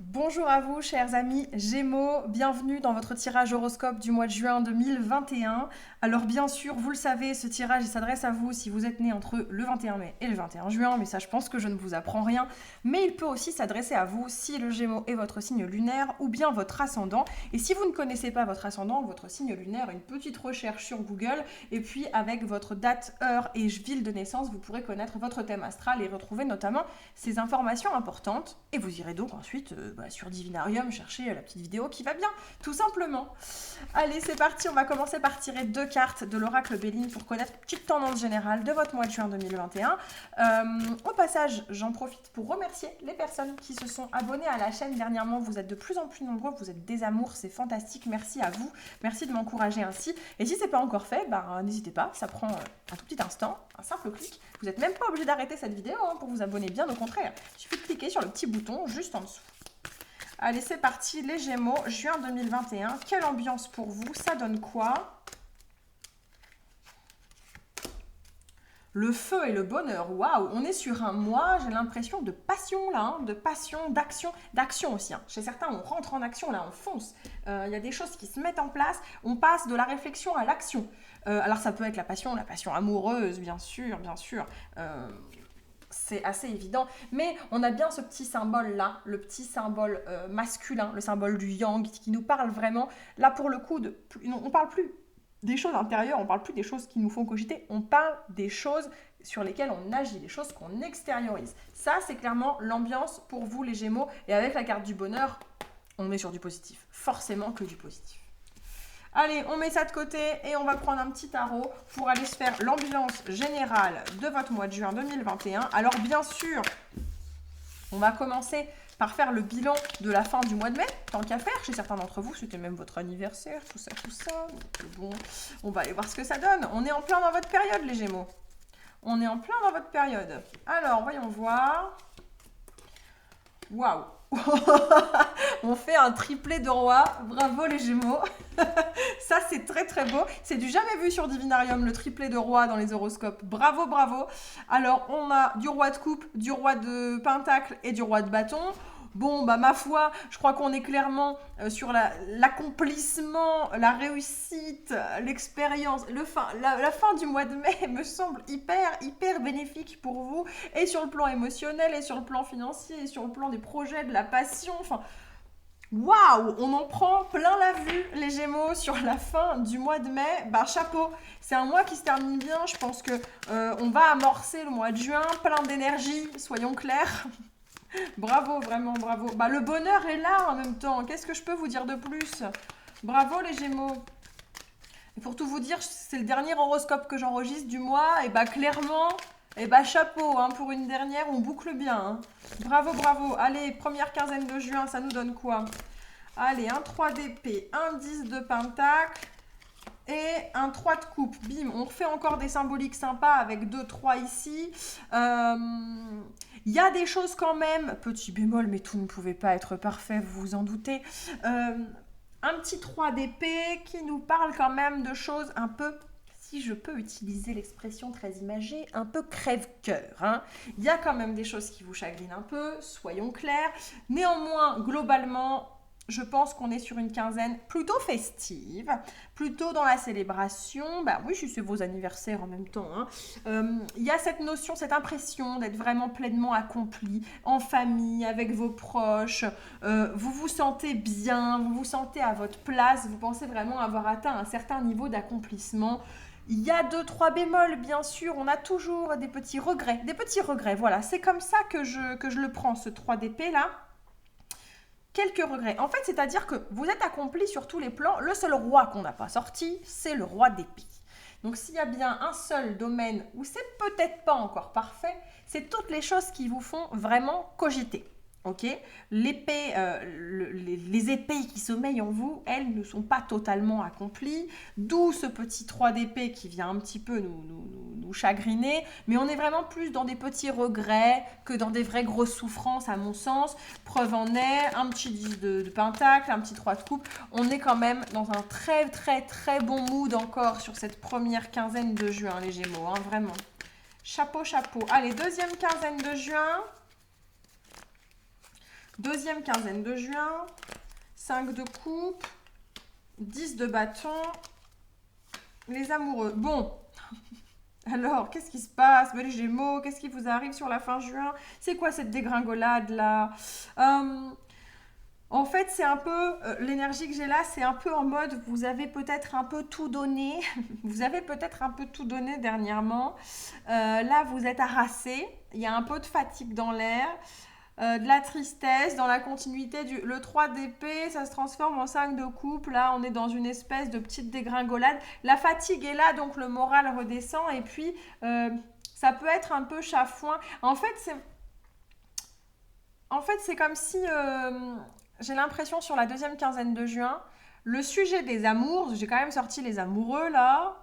Bonjour à vous, chers amis Gémeaux, bienvenue dans votre tirage horoscope du mois de juin 2021. Alors bien sûr, vous le savez, ce tirage s'adresse à vous si vous êtes né entre le 21 mai et le 21 juin, mais ça je pense que je ne vous apprends rien. Mais il peut aussi s'adresser à vous si le Gémeaux est votre signe lunaire ou bien votre ascendant. Et si vous ne connaissez pas votre ascendant ou votre signe lunaire, une petite recherche sur Google, et puis avec votre date, heure et ville de naissance, vous pourrez connaître votre thème astral et retrouver notamment ces informations importantes. Et vous irez donc ensuite sur Divinarium chercher la petite vidéo qui va bien, tout simplement. Allez, c'est parti, on va commencer par tirer deux cartes de l'oracle Béline pour connaître une petite tendance générale de votre mois de juin 2021. Au passage, j'en profite pour remercier les personnes qui se sont abonnées à la chaîne dernièrement. Vous êtes de plus en plus nombreux, vous êtes des amours, c'est fantastique. Merci à vous, merci de m'encourager ainsi. Et si c'est pas encore fait, n'hésitez pas, ça prend un tout petit instant, un simple clic. Vous n'êtes même pas obligé d'arrêter cette vidéo pour vous abonner, bien au contraire. Il suffit de cliquer sur le petit bouton juste en dessous. Allez, c'est parti, les Gémeaux, juin 2021. Quelle ambiance pour vous? Ça donne quoi? Le feu et le bonheur, waouh, on est sur un mois, j'ai l'impression de passion là, de passion, d'action aussi. Chez certains, on rentre en action, là, on fonce. Il y a des choses qui se mettent en place, on passe de la réflexion à l'action. Alors ça peut être la passion amoureuse, bien sûr, bien sûr. C'est assez évident, mais on a bien ce petit symbole là, le petit symbole masculin, le symbole du yang qui nous parle vraiment, là pour le coup, on parle plus des choses intérieures, on parle plus des choses qui nous font cogiter, on parle des choses sur lesquelles on agit, des choses qu'on extériorise. Ça, c'est clairement l'ambiance pour vous les Gémeaux, et avec la carte du bonheur, on est sur du positif, forcément que du positif. Allez, on met ça de côté et on va prendre un petit tarot pour aller se faire l'ambiance générale de votre mois de juin 2021. Alors bien sûr, on va commencer par faire le bilan de la fin du mois de mai, tant qu'à faire. Chez certains d'entre vous, c'était même votre anniversaire, tout ça, tout ça. Donc, bon, on va aller voir ce que ça donne. On est en plein dans votre période, les Gémeaux. On est en plein dans votre période. Alors, voyons voir. Waouh. On fait un triplé de roi. Bravo les Gémeaux. Ça, c'est très très beau. C'est du jamais vu sur Divinarium, le triplé de roi dans les horoscopes. Bravo, bravo. Alors, on a du roi de coupe, du roi de pentacle et du roi de bâton. Bon, ma foi, je crois qu'on est clairement sur l'accomplissement, la réussite, l'expérience. La fin du mois de mai me semble hyper bénéfique pour vous, et sur le plan émotionnel, et sur le plan financier, et sur le plan des projets, de la passion. Enfin, waouh, on en prend plein la vue, les Gémeaux, sur la fin du mois de mai. Chapeau, c'est un mois qui se termine bien. Je pense que on va amorcer le mois de juin, plein d'énergie, soyons clairs. Bravo, vraiment bravo. Le bonheur est là en même temps. Qu'est-ce que je peux vous dire de plus? Bravo les Gémeaux. Et pour tout vous dire, c'est le dernier horoscope que j'enregistre du mois. Et clairement, chapeau, pour une dernière, on boucle bien. Bravo, bravo. Allez, première quinzaine de juin, ça nous donne quoi? Allez, un 3 d'épée, un 10 de pentacle et un 3 de coupe. Bim, on refait encore des symboliques sympas avec 2 3 ici. Il y a des choses quand même, petit bémol, mais tout ne pouvait pas être parfait, vous vous en doutez. Un petit 3 d'épée qui nous parle quand même de choses un peu, si je peux utiliser l'expression très imagée, un peu crève-cœur. Il y a quand même des choses qui vous chagrinent un peu, soyons clairs. Néanmoins, globalement, je pense qu'on est sur une quinzaine plutôt festive, plutôt dans la célébration. Oui, c'est vos anniversaires en même temps. Il y a cette notion, cette impression d'être vraiment pleinement accompli, en famille, avec vos proches. Vous vous sentez bien, vous vous sentez à votre place, vous pensez vraiment avoir atteint un certain niveau d'accomplissement. Il y a 2-3 bémols, bien sûr, on a toujours des petits regrets, voilà. C'est comme ça que je le prends, ce 3 d'épée là. Quelques regrets. En fait, c'est-à-dire que vous êtes accompli sur tous les plans. Le seul roi qu'on n'a pas sorti, c'est le roi d'épée. Donc, s'il y a bien un seul domaine où c'est peut-être pas encore parfait, c'est toutes les choses qui vous font vraiment cogiter. Ok, l'épée, les épées qui sommeillent en vous, elles ne sont pas totalement accomplies, d'où ce petit 3 d'épée qui vient un petit peu nous chagriner, mais on est vraiment plus dans des petits regrets que dans des vraies grosses souffrances à mon sens. Preuve en est, un petit 10 de pentacle, un petit 3 de coupe, on est quand même dans un très très très bon mood encore sur cette première quinzaine de juin les Gémeaux, vraiment. Chapeau, chapeau. Allez, deuxième quinzaine de juin. Deuxième quinzaine de juin, 5 de coupe, 10 de bâton, les amoureux. Bon, alors, qu'est-ce qui se passe? Les Gémeaux, qu'est-ce qui vous arrive sur la fin juin? C'est quoi cette dégringolade-là? En fait, c'est un peu, l'énergie que j'ai là, c'est un peu en mode, vous avez peut-être un peu tout donné, vous avez peut-être un peu tout donné dernièrement. Là, vous êtes harassé, il y a un peu de fatigue dans l'air, de la tristesse, dans la continuité le 3 d'épée, ça se transforme en 5 de coupe. Là, on est dans une espèce de petite dégringolade. La fatigue est là, donc le moral redescend, et puis ça peut être un peu chafouin. En fait, c'est comme si... j'ai l'impression sur la deuxième quinzaine de juin, le sujet des amours, j'ai quand même sorti les amoureux là,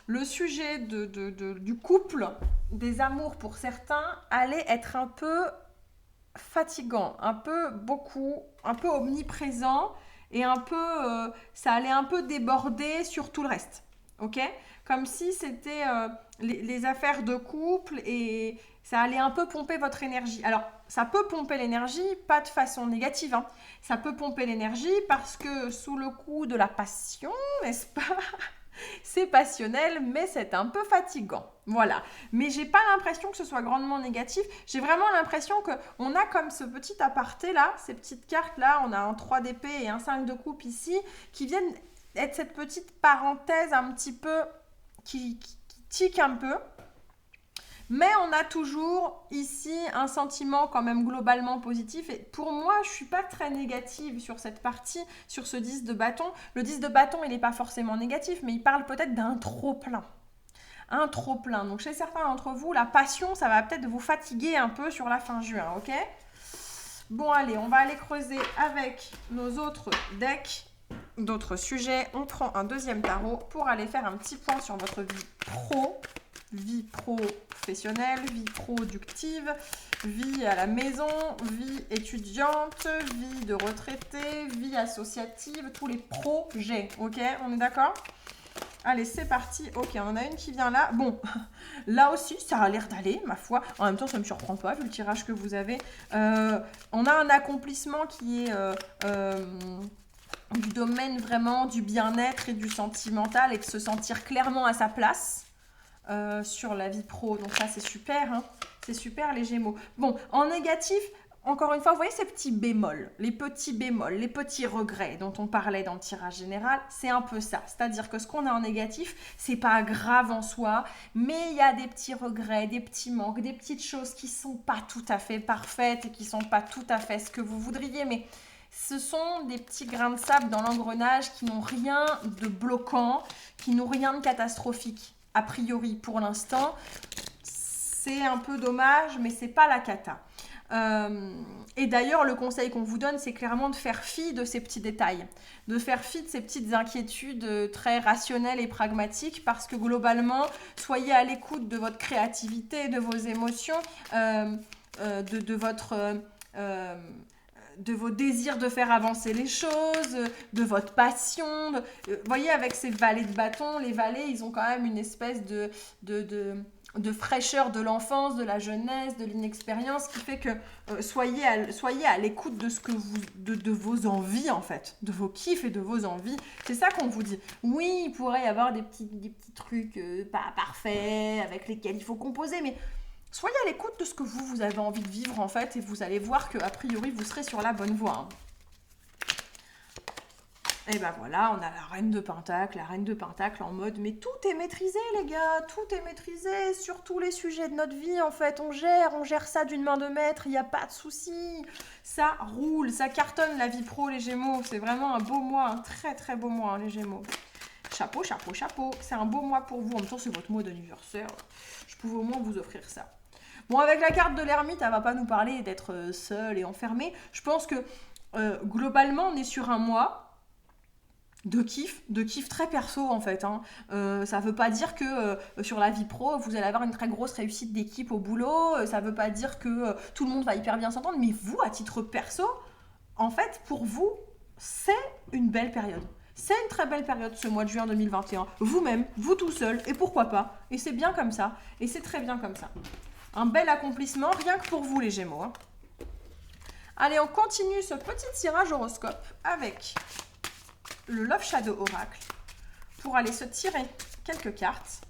le sujet du couple, des amours pour certains, allait être un peu fatigant, un peu beaucoup, un peu omniprésent et un peu, ça allait un peu déborder sur tout le reste, ok? Comme si c'était les affaires de couple et ça allait un peu pomper votre énergie. Alors, ça peut pomper l'énergie, pas de façon négative, hein. Ça peut pomper l'énergie parce que sous le coup de la passion, n'est-ce pas? C'est passionnel, mais c'est un peu fatigant. Voilà. Mais j'ai pas l'impression que ce soit grandement négatif. J'ai vraiment l'impression qu'on a comme ce petit aparté là, ces petites cartes là, on a un 3 d'épée et un 5 de coupe ici, qui viennent être cette petite parenthèse un petit peu qui tique un peu. Mais on a toujours ici un sentiment quand même globalement positif. Et pour moi, je ne suis pas très négative sur cette partie, sur ce 10 de bâton. Le 10 de bâton, il n'est pas forcément négatif, mais il parle peut-être d'un trop-plein. Un trop-plein. Donc chez certains d'entre vous, la passion, ça va peut-être vous fatiguer un peu sur la fin juin, ok? Bon, allez, on va aller creuser avec nos autres decks, d'autres sujets. On prend un deuxième tarot pour aller faire un petit point sur votre vie professionnelle, vie productive, vie à la maison, vie étudiante, vie de retraité, vie associative, tous les projets, ok? On est d'accord? Allez, c'est parti. Ok, on en a une qui vient là. Bon, là aussi, ça a l'air d'aller, ma foi. En même temps, ça ne me surprend pas, vu le tirage que vous avez. On a un accomplissement qui est... du domaine vraiment du bien-être et du sentimental et de se sentir clairement à sa place. Sur la vie pro, donc ça c'est super, hein. C'est super les Gémeaux. Bon, en négatif, encore une fois, vous voyez ces petits bémols, les petits regrets dont on parlait dans le tirage général, c'est un peu ça. C'est-à-dire que ce qu'on a en négatif, c'est pas grave en soi, mais il y a des petits regrets, des petits manques, des petites choses qui sont pas tout à fait parfaites et qui sont pas tout à fait ce que vous voudriez, mais ce sont des petits grains de sable dans l'engrenage qui n'ont rien de bloquant, qui n'ont rien de catastrophique. A priori, pour l'instant, c'est un peu dommage, mais c'est pas la cata. Et d'ailleurs, le conseil qu'on vous donne, c'est clairement de faire fi de ces petits détails, de faire fi de ces petites inquiétudes très rationnelles et pragmatiques, parce que globalement, soyez à l'écoute de votre créativité, de vos émotions, de vos désirs de faire avancer les choses, de votre passion. Vous voyez, avec ces valets de bâton, les valets, ils ont quand même une espèce de fraîcheur de l'enfance, de la jeunesse, de l'inexpérience, qui fait que soyez à l'écoute de ce que de vos envies, en fait, de vos kiffs et de vos envies. C'est ça qu'on vous dit. Oui, il pourrait y avoir des petits trucs pas parfaits avec lesquels il faut composer, mais soyez à l'écoute de ce que vous avez envie de vivre, en fait, et vous allez voir qu'a priori, vous serez sur la bonne voie. Hein. Et ben voilà, on a la reine de Pentacle en mode, mais tout est maîtrisé, les gars, tout est maîtrisé sur tous les sujets de notre vie, en fait, on gère ça d'une main de maître, il n'y a pas de souci, ça roule, ça cartonne la vie pro, les Gémeaux, c'est vraiment un beau mois, un très très beau mois, hein, les Gémeaux. Chapeau, chapeau, chapeau, c'est un beau mois pour vous, en même temps, c'est votre mois d'anniversaire, je pouvais au moins vous offrir ça. Bon, avec la carte de l'ermite, elle va pas nous parler d'être seule et enfermée. Je pense que globalement, on est sur un mois de kiff très perso en fait. Hein. Ça veut pas dire que sur la vie pro, vous allez avoir une très grosse réussite d'équipe au boulot. Ça veut pas dire que tout le monde va hyper bien s'entendre. Mais vous, à titre perso, en fait, pour vous, c'est une belle période. C'est une très belle période ce mois de juin 2021. Vous-même, vous tout seul, et pourquoi pas. Et c'est bien comme ça. Et c'est très bien comme ça. Un bel accomplissement, rien que pour vous les Gémeaux. Hein. Allez, on continue ce petit tirage horoscope avec le Love Shadow Oracle pour aller se tirer quelques cartes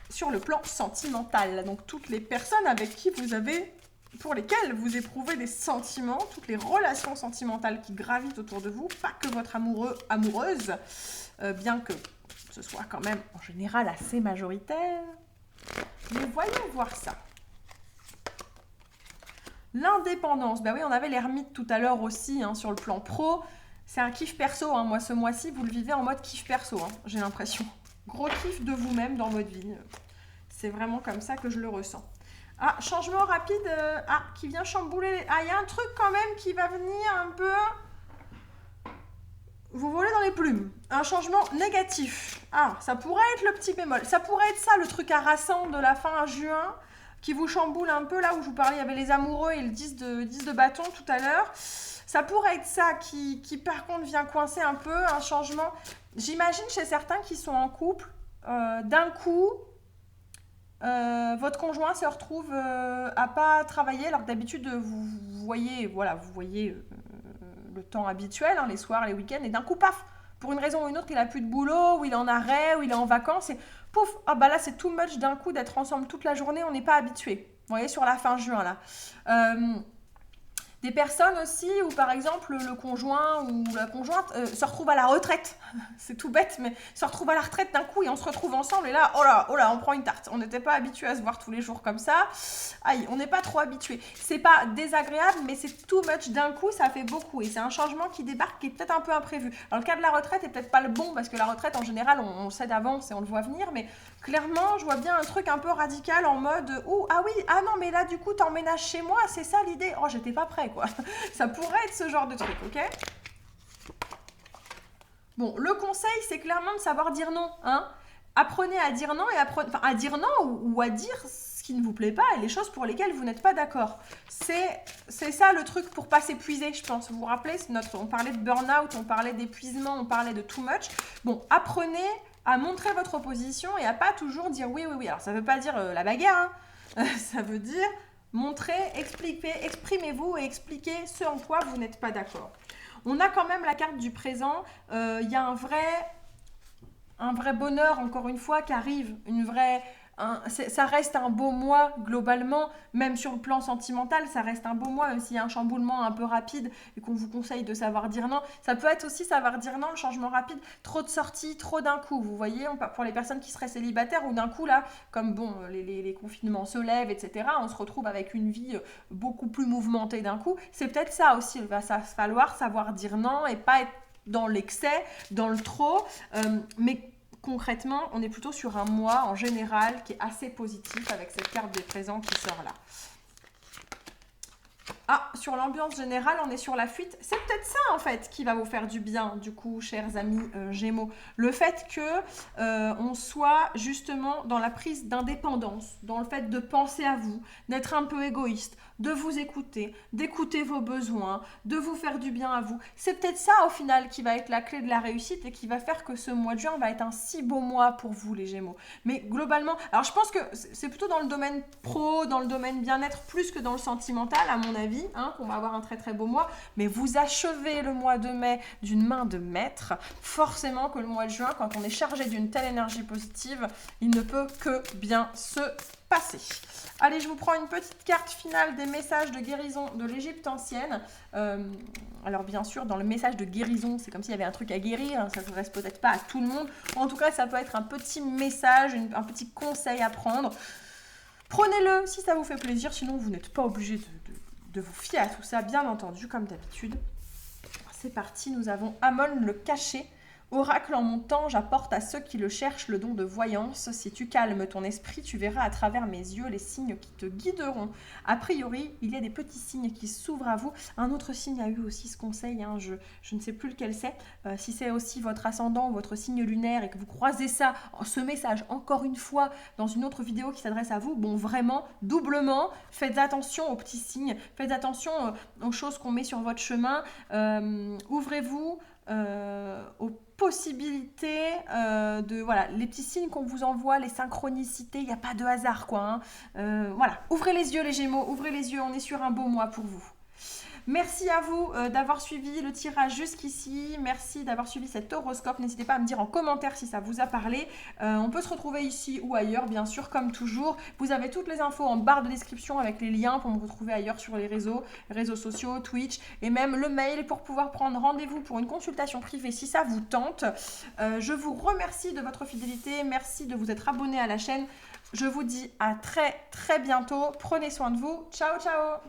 sur le plan sentimental. Donc, toutes les personnes avec qui pour lesquelles vous éprouvez des sentiments, toutes les relations sentimentales qui gravitent autour de vous, pas que votre amoureuse, bien que ce soit quand même en général assez majoritaire. Mais voyons voir ça. L'indépendance, ben oui, on avait l'ermite tout à l'heure aussi, hein, sur le plan pro. C'est un kiff perso, hein. Moi ce mois-ci, vous le vivez en mode kiff perso, hein, j'ai l'impression. Gros kiff de vous-même dans votre vie. C'est vraiment comme ça que je le ressens. Ah, changement rapide, qui vient chambouler. Ah, il y a un truc quand même qui va venir un peu vous volez dans les plumes. Un changement négatif. Ah, ça pourrait être le petit bémol. Ça pourrait être ça, le truc harassant de la fin juin, qui vous chamboule un peu, là où je vous parlais, il y avait les amoureux et le 10 de bâton tout à l'heure. Ça pourrait être ça qui par contre vient coincer un peu, un changement. J'imagine chez certains qui sont en couple, d'un coup, votre conjoint se retrouve à pas travailler, alors que d'habitude vous voyez le temps habituel, hein, les soirs, les week-ends, et d'un coup, paf, pour une raison ou une autre, il a plus de boulot, ou il est en arrêt, ou il est en vacances, et pouf, ah bah là c'est too much d'un coup d'être ensemble toute la journée, on n'est pas habitué. Vous voyez, sur la fin juin là. Des personnes aussi où par exemple le conjoint ou la conjointe se retrouve à la retraite, c'est tout bête mais se retrouve à la retraite d'un coup et on se retrouve ensemble et là oh là on prend une tarte, on n'était pas habitué à se voir tous les jours comme ça, aïe on n'est pas trop habitué, c'est pas désagréable mais c'est too much d'un coup, ça fait beaucoup et c'est un changement qui débarque qui est peut-être un peu imprévu. Alors le cas de la retraite est peut-être pas le bon parce que la retraite en général on le sait d'avance et on le voit venir, mais clairement je vois bien un truc un peu radical en mode ah oui, ah non mais là du coup t'emménages chez moi, c'est ça l'idée, oh j'étais pas prêt quoi. Ça pourrait être ce genre de truc, ok? Bon, le conseil, c'est clairement de savoir dire non, hein? Apprenez à dire non et à dire non ou à dire ce qui ne vous plaît pas et les choses pour lesquelles vous n'êtes pas d'accord. C'est ça le truc pour pas s'épuiser, je pense. Vous vous rappelez, on parlait de burn-out, on parlait d'épuisement, on parlait de too much. Bon, apprenez à montrer votre opposition et à pas toujours dire oui, oui, oui. Alors, ça veut pas dire la bagarre, hein? Ça veut dire montrez, expliquez, exprimez-vous et expliquez ce en quoi vous n'êtes pas d'accord. On a quand même la carte du présent. Il y a un vrai bonheur, encore une fois, qui arrive. Ça reste un beau mois, globalement. Même sur le plan sentimental, ça reste un beau mois, même s'il y a un chamboulement un peu rapide et qu'on vous conseille de savoir dire non. Ça peut être aussi savoir dire non, le changement rapide. Trop de sorties, trop d'un coup. Vous voyez, pour les personnes qui seraient célibataires ou d'un coup, là, comme bon, les confinements se lèvent, etc., on se retrouve avec une vie beaucoup plus mouvementée d'un coup. C'est peut-être ça aussi. Il va falloir savoir dire non et pas être dans l'excès, dans le trop. Mais concrètement, on est plutôt sur un mois en général qui est assez positif avec cette carte des présents qui sort là. Ah, sur l'ambiance générale, on est sur la fuite. C'est peut-être ça, en fait, qui va vous faire du bien, du coup, chers amis Gémeaux. Le fait que on soit justement dans la prise d'indépendance, dans le fait de penser à vous, d'être un peu égoïste, de vous écouter, d'écouter vos besoins, de vous faire du bien à vous. C'est peut-être ça, au final, qui va être la clé de la réussite et qui va faire que ce mois de juin va être un si beau mois pour vous, les Gémeaux. Mais globalement, alors je pense que c'est plutôt dans le domaine pro, dans le domaine bien-être, plus que dans le sentimental, à mon avis, hein, qu'on va avoir un très très beau mois. Mais vous achevez le mois de mai d'une main de maître. Forcément que le mois de juin, quand on est chargé d'une telle énergie positive, il ne peut que bien se passer. Allez, je vous prends une petite carte finale des messages de guérison de l'Égypte ancienne. Alors bien sûr, dans le message de guérison, c'est comme s'il y avait un truc à guérir, hein, ça ne s'adresse peut-être pas à tout le monde. En tout cas, ça peut être un petit message, un petit conseil à prendre. Prenez-le si ça vous fait plaisir, sinon vous n'êtes pas obligé de vous fier à tout ça, bien entendu, comme d'habitude. C'est parti, nous avons Amon le caché. Oracle en mon temps, j'apporte à ceux qui le cherchent le don de voyance. Si tu calmes ton esprit, tu verras à travers mes yeux les signes qui te guideront. A priori, il y a des petits signes qui s'ouvrent à vous. Un autre signe a eu aussi ce conseil, hein, je ne sais plus lequel c'est. Si c'est aussi votre ascendant ou votre signe lunaire et que vous croisez ça, ce message, encore une fois, dans une autre vidéo qui s'adresse à vous, bon, vraiment, doublement, faites attention aux petits signes, faites attention aux choses qu'on met sur votre chemin. Ouvrez-vous aux possibilités voilà, les petits signes qu'on vous envoie, les synchronicités, il n'y a pas de hasard quoi, hein. Voilà, ouvrez les yeux les Gémeaux, ouvrez les yeux, on est sur un beau mois pour vous. Merci à vous d'avoir suivi le tirage jusqu'ici. Merci d'avoir suivi cet horoscope. N'hésitez pas à me dire en commentaire si ça vous a parlé. On peut se retrouver ici ou ailleurs, bien sûr, comme toujours. Vous avez toutes les infos en barre de description avec les liens pour me retrouver ailleurs sur les réseaux sociaux, Twitch et même le mail pour pouvoir prendre rendez-vous pour une consultation privée si ça vous tente. Je vous remercie de votre fidélité. Merci de vous être abonné à la chaîne. Je vous dis à très très bientôt. Prenez soin de vous. Ciao ciao.